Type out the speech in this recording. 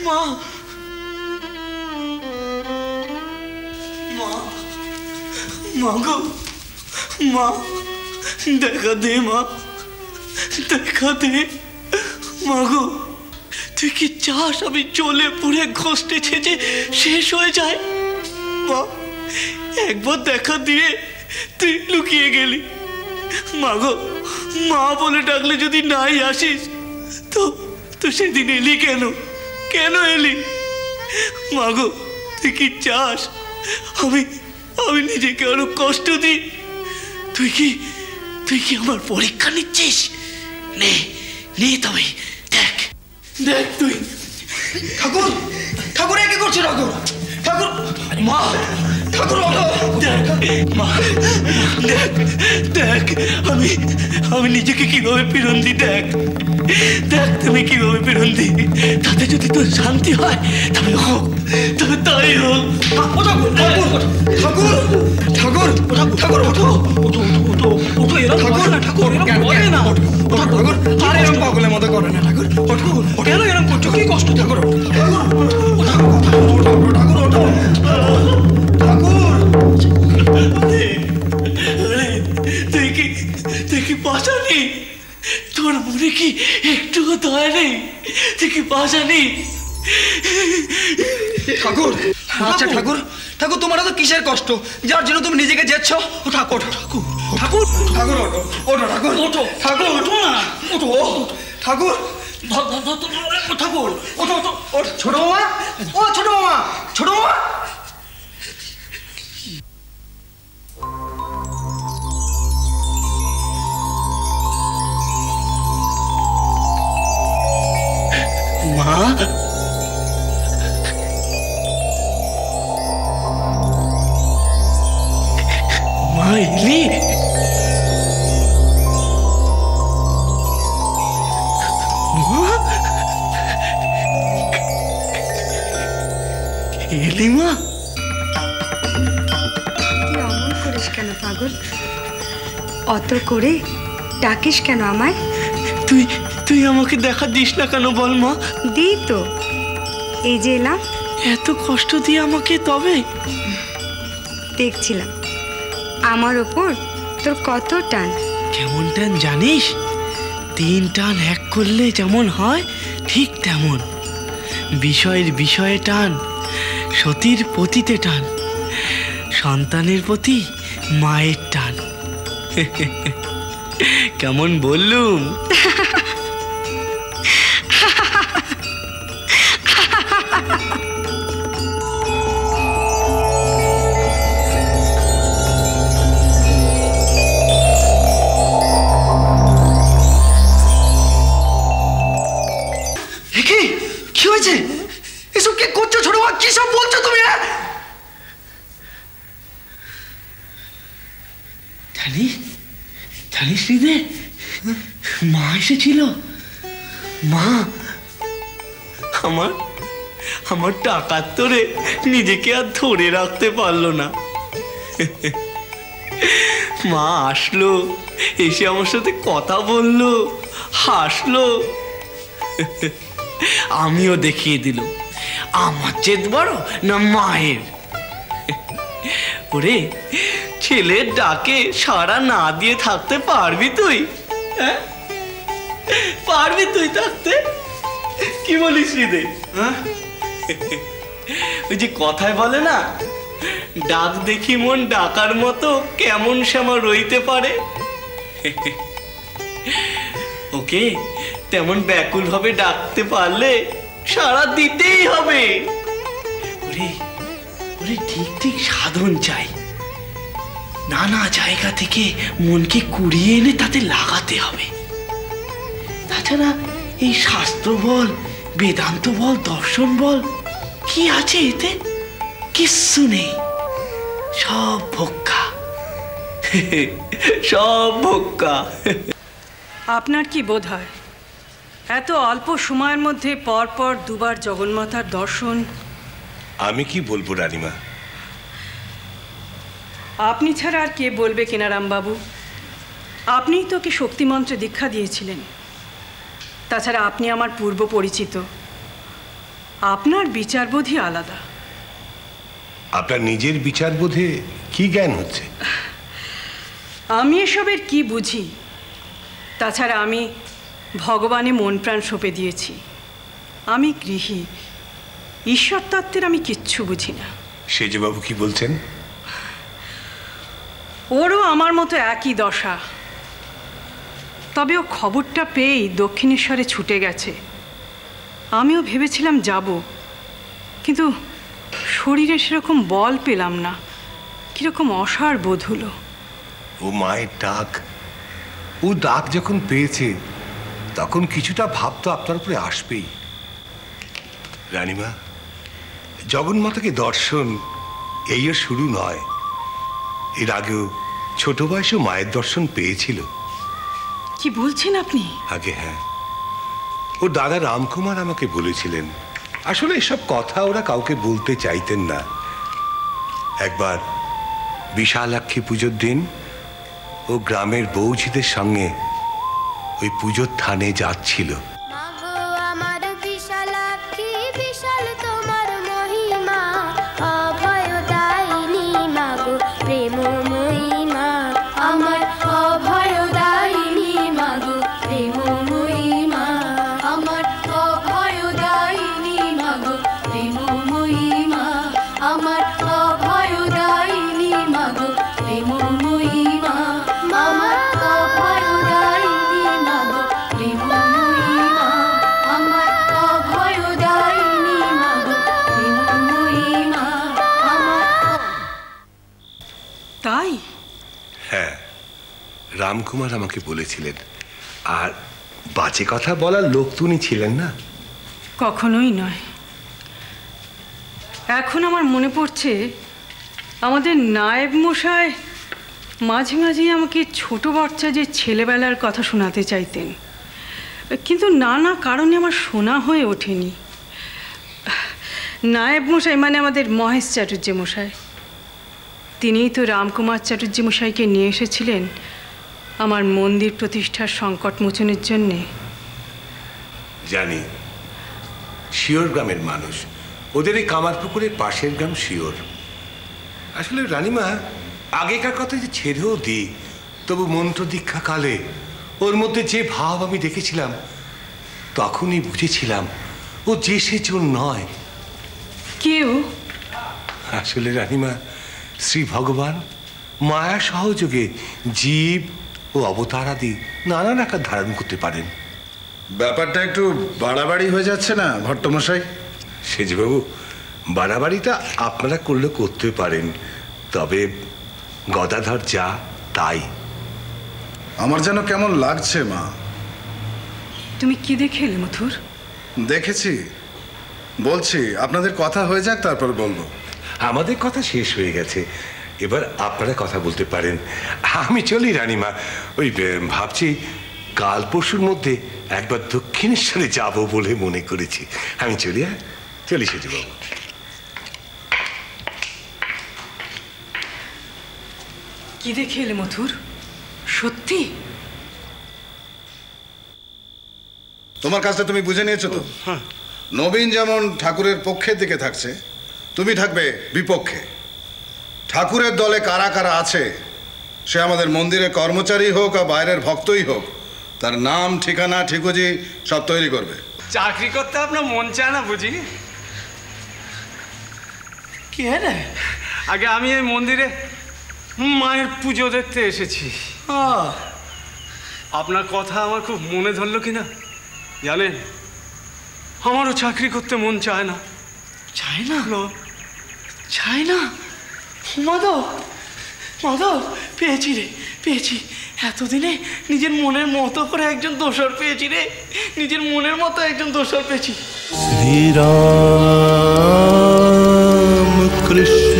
মা মা মা গো মা, দেখা দে মা, দেখা দে মা গো। তুই কি চাস আমি চলে পুড়ে ঘষটে ছেঁচে শেষ হয়ে যায়? মা একবার দেখা দিয়ে তুই লুকিয়ে গেলি। মা গো, মা বলে ডাকলে যদি নাই আসিস তো তো সেদিন এলি কেন? কেন এলি? মা গো, তুই কি চাস আমি আমি নিজেকে আরো কষ্ট দিই? তুই কি আমার পরীক্ষা নিচ্ছিস? নে নে তবে দেখ দেখ তুই। ঠাকুর, ঠাকুর কি করছে? ঠাকুর, ঠাকুর, মা, ঠাকুর দেখ মা, দেখ দেখ আমি নিজেকে কিভাবে পীড়ন দিই। দেখ দেখ তুমি কিভাবে পীড়ন দিই। তাতে যদি তোর শান্তি হয় তবে হোক, তবে তাই হোক। ঠাকুর, ঠাকুর, ঠাকুর, ঠাকুর, ওঠো, ওঠো, ওঠো, ওঠো, এরকম ঠাকুর না, ঠাকুর এরকম করে না। ওঠো ঠাকুর, আর এরকম পাগলের মতো করে না ঠাকুর। ওঠো, কেন এরকম করছো? কি কষ্ট? ঠাকুর, ঠাকুর, ঠাকুর, ওঠো, ঠাকুর। তুই কি পাশানি? তোর মনে কি একটুও দয়া নেই? তুই কি পাশানি? ঠাকুর, আচ্ছা ঠাকুর, ঠাকুর তোমার তো কিসের কষ্ট যার জন্য তুমি নিজেকে যেচ্ছ? ঠাকুর, ঠাকুর, ঠাকুর, ঠাকুর, ওঠো, ঠাকুর, ওঠো, ঠাকুর, ওঠো না, ওঠো, ঠাকুর, ঠাকুর, ওঠো, ওঠো, ছোট মামা, ও ছোট মামা, ছোট মামা। মা, মা এলি? মা এলি? মা তুই অমন করিস কেন পাগল? অত করে ডাকিস কেন আমায়? তুই তুই আমাকে দেখা দিস না কেন বল মা? দি তো, এই যে এলাম। এত কষ্ট দিয়ে আমাকে? তবে দেখছিলাম আমার ওপর তোর কত টান। কেমন টান জানিস? 3 টান এক করলে যেমন হয় ঠিক তেমন। বিষয়ের বিষয়ে টান, সতীর পতিতে টান, সন্তানের প্রতি মায়ের টান। কেমন বললুম? কি হয়েছে? এসব কি করছো ছোট মা? কি সব বলছো তুমি? জানিস রে, মা এসেছিল। মা আমার টাকার তোরে নিজেকে আর ধরে রাখতে পারলো না। মা আসলো, এসে আমার সাথে কথা বললো, হাসলো। আমিও দেখিয়ে দিল আমার জেদ বড় না মায়ের। ওরে, ছেলের ডাকে সাড়া না দিয়ে থাকতে পারবি তুই? হ্যাঁ, পারবি তুই থাকতে? কি বলিস রে? হ্যাঁ, ওই যে কথায় বলে না, ডাক দেখি মন ডাকার মতো কেমন শ্যামা রইতে পারে। ওকে তেমন ব্যাকুল ভাবে ডাকতে পারলে সাড়া দিতেই হবে। ওরে ওরে, ঠিক ঠিক সাধন চাই। নানা জায়গা থেকে মনকে কুড়িয়ে এনে তাতে লাগাতে হবে। তাছাড়া এই শাস্ত্র বল, বেদান্ত বল, দর্শন বল, কি আছে এতে? কিচ্ছু নেই, সব ভোক্কা, সব ভোক্কা। আপনার কি বোধ হয় এত অল্প সময়ের মধ্যে পরপর দুবার জগন্মাতার দর্শন? আমি কি বলবো রানীমা? আপনি ছাড়া আর কে বলবে কেনারাম বাবু? আপনিই তো ওকে শক্তিমন্ত্রে দীক্ষা দিয়েছিলেন। তাছাড়া আপনি আমার পূর্ব পরিচিত। আপনার বিচারবোধই আলাদা। আপনার নিজের বিচারবোধে কি জ্ঞান হচ্ছে? আমি এসবের কি বুঝি? তাছাড়া আমি ভগবানে মন প্রাণ সঁপে দিয়েছি। আমি গৃহী, ঈশ্বর তত্ত্বের আমি কিচ্ছু বুঝি না। সেজবাবু কি বলছেন? ওরও আমার মতো একই দশা। তবে ও খবরটা পেয়েই দক্ষিণেশ্বরে ছুটে গেছে। আমিও ভেবেছিলাম যাব, কিন্তু শরীরে সেরকম বল পেলাম না। কিরকম অসাড় বোধ হলো। ও মায়ের ডাক, ও ডাক যখন পেয়েছে তখন কিছুটা ভাব তো আপনার উপরে আসবেই। রানীমা, জগন্মাতাকে দর্শন এইও শুরু নয়, এর আগেও ছোট বয়সে মায়ের দর্শন পেয়েছিল। কি বলছেন আপনি? আগে হ্যাঁ, ও দাদা রামকুমার আমাকে বলেছিলেন। আসলে এসব কথা ওরা কাউকে বলতে চাইতেন না। একবার বিশালাক্ষী পুজোর দিন ও গ্রামের বৌঝিদের সঙ্গে ওই পুজোর থানে যাচ্ছিল। তাই? হ্যাঁ, রামকুমার আমাকে বলেছিলেন। আর বাজে কথা বলার লোক তো উনি ছিলেন না। কখনোই নয়। এখন আমার মনে পড়ছে, আমাদের নায়েব মশাই মাঝে মাঝে আমাকে ছোট বাচ্চা যে ছেলেবেলার কথা শোনাতে চাইতেন, কিন্তু নানা কারণে আমার শোনা হয়ে ওঠেনি। নায়েব মশাই মানে আমাদের মহেশ চ্যাটার্জি মশাই, তিনিই তো রামকুমার চ্যাটার্জি মশাইকে নিয়ে এসেছিলেন আমার মন্দির প্রতিষ্ঠার সংকট মোচনের জন্যে। জানি, শিওর গ্রামের মানুষ, ওদের এই কামারপুকুরের পাশের গ্রাম শিওর। আসলে রানীমা, আগেকার কথা যে ছেড়েও দিই, তবু মন্ত্র দীক্ষা কালে ওর মধ্যে যে ভাব আমি দেখেছিলাম, তখনই বুঝেছিলাম ও যে সে চোর নয়। কেউ? আসলে রানীমা, শ্রী ভগবান মায়া সহযোগে জীব ও অবতার আদি নানান আকার ধারণ করতে পারেন। ব্যাপারটা একটু বাড়াবাড়ি হয়ে যাচ্ছে না ভট্টমশাই? সেজবাবু, বাড়াবাড়িটা আপনারা করলে করতে পারেন, তবে গদাধর যা তাই। আমার যেন কেমন লাগছে মা। তুমি কি দেখে এলে মথুর? দেখেছি, বলছি আপনাদের কথা হয়ে যাক, তারপর বলবো। আমাদের কথা শেষ হয়ে গেছে, এবার আপনারা কথা বলতে পারেন। আমি চলি রানীমা, ওই ভাবছি কাল পরশুর মধ্যে একবার দক্ষিণেশ্বরে যাব বলে মনে করেছি। আমি চলি। হ্যাঁ, চলি সেজবাবু। কি দেখে এলে মথুর? সত্যি? তোমার কাজটা তুমি বুঝে নিয়েছো তো? নবীন যেমন ঠাকুরের পক্ষের দিকে থাকছে, তুমি থাকবে বিপক্ষে। ঠাকুরের দলে কারা কারা আছে, সে আমাদের মন্দিরের কর্মচারী হোক আর বাইরের ভক্তই হোক, তার নাম ঠিকানা ঠিকুজি সব তৈরি করবে। চাকরি করতে আপনার মন চায় না বুঝি? কি রে? আগে আমি এই মন্দিরে মায়ের পুজো দেখতে এসেছি। আপনার কথা আমার খুব মনে ধরলো কিনা জানেন, আমারও চাকরি করতে মন চায় না। চাই না? চাই না? মাধব, মাধব, পেয়েছি রে, পেয়েছি। এতদিনে নিজের মনের মতো করে একজন দোসর পেয়েছি রে, নিজের মনের মতো একজন দোসর পেয়েছি। শ্রীরাম কৃষ্ণ